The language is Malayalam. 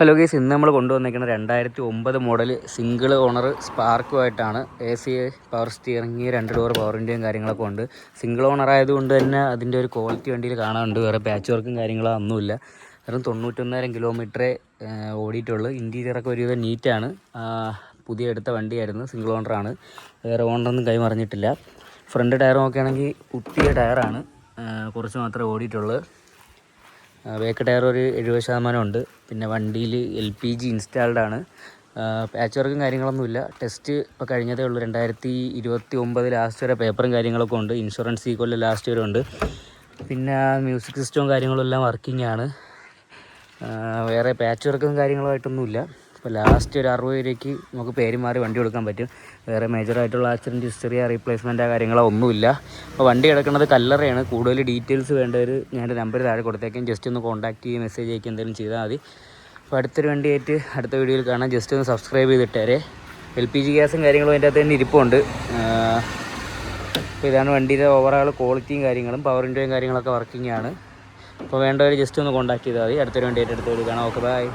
ഹലോ ഗൈസ്, ഇന്ന് നമ്മൾ കൊണ്ടുവന്നിരിക്കുന്നത് 2009 മോഡൽ സിംഗിൾ ഓണർ സ്പാർക്കുമായിട്ടാണ്. AC power steering, 2 door power വിൻഡോയും കാര്യങ്ങളൊക്കെ ഉണ്ട്. സിംഗിൾ ഓണർ ആയതുകൊണ്ട് തന്നെ അതിൻ്റെ ഒരു ക്വാളിറ്റി വണ്ടിയിൽ കാണാനുണ്ട്. വേറെ പാച്ച് വർക്കും കാര്യങ്ങളോ ഒന്നുമില്ല. വെറും 91,000 കിലോമീറ്ററേ ഓടിയിട്ടുള്ളൂ. ഇൻറ്റീരിയറൊക്കെ ഒരുവിധം നീറ്റാണ്. പുതിയ എടുത്ത വണ്ടിയായിരുന്നു, സിംഗിൾ ഓണറാണ്. വേറെ ഓണറൊന്നും കൈമറിഞ്ഞിട്ടില്ല. ഫ്രണ്ട് ടയർ നോക്കുകയാണെങ്കിൽ പുതിയ ടയറാണ്, കുറച്ച് മാത്രമേ ഓടിയിട്ടുള്ളൂ. ബാക്ക് ടയർ ഒരു 70% ഉണ്ട്. പിന്നെ വണ്ടിയിൽ LPG ഇൻസ്റ്റാൾഡാണ്. പാച്ച് വർക്കും കാര്യങ്ങളൊന്നുമില്ല. ടെസ്റ്റ് ഇപ്പോൾ കഴിഞ്ഞതേ ഉള്ളൂ. 2029 ലാസ്റ്റ് വരെ പേപ്പറും കാര്യങ്ങളൊക്കെ ഉണ്ട്. ഇൻഷുറൻസ് ഈ കൊല്ലം ലാസ്റ്റ് വരെ ഉണ്ട്. പിന്നെ മ്യൂസിക് സിസ്റ്റവും കാര്യങ്ങളും എല്ലാം വർക്കിംഗ് ആണ്. വേറെ പാച്ച് വർക്കും കാര്യങ്ങളുമായിട്ടൊന്നുമില്ല. ഇപ്പോൾ ലാസ്റ്റ് ഒരു 60 രൂപയ്ക്ക് നമുക്ക് പേര് മാറി വണ്ടി കൊടുക്കാൻ പറ്റും. വേറെ മേജറായിട്ടുള്ള ആക്സിഡൻറ്റ് ഹിസ്റ്ററിയോ റീപ്ലേസ്മെൻറ്റോ കാര്യങ്ങളോ ഒന്നുമില്ല. അപ്പോൾ വണ്ടി കിടക്കുന്നത് കല്ലറയാണ്. കൂടുതൽ ഡീറ്റെയിൽസ് വേണ്ടവർ ഞാൻ നമ്പർ താഴെ കൊടുത്തേക്കും. ജസ്റ്റ് ഒന്ന് കോൺടാക്റ്റ് ചെയ്യുക, മെസ്സേജ് അയക്കുക, എന്തെങ്കിലും ചെയ്താൽ മതി. അപ്പോൾ അടുത്തൊരു വണ്ടിയായിട്ട് അടുത്ത വീഡിയോയിൽ കാണാം. ജസ്റ്റ് ഒന്ന് സബ്സ്ക്രൈബ് ചെയ്തിട്ടേരെ. LPG ഗ്യാസും കാര്യങ്ങളും അതിൻ്റെ അകത്ത് തന്നെ ഇരിപ്പുണ്ട്. അപ്പോൾ ഇതാണ് വണ്ടിയുടെ ഓവറോൾ ക്വാളിറ്റിയും കാര്യങ്ങളും. പവർ വിൻഡോയും കാര്യങ്ങളൊക്കെ വർക്കിംഗ് ആണ്. അപ്പോൾ വേണ്ടവർ ജസ്റ്റ് ഒന്ന് കോൺടാക്ട് ചെയ്താൽ മതി. അടുത്തൊരു വണ്ടിയായിട്ട് അടുത്ത വീഡിയോ കാണാം. Okay, by.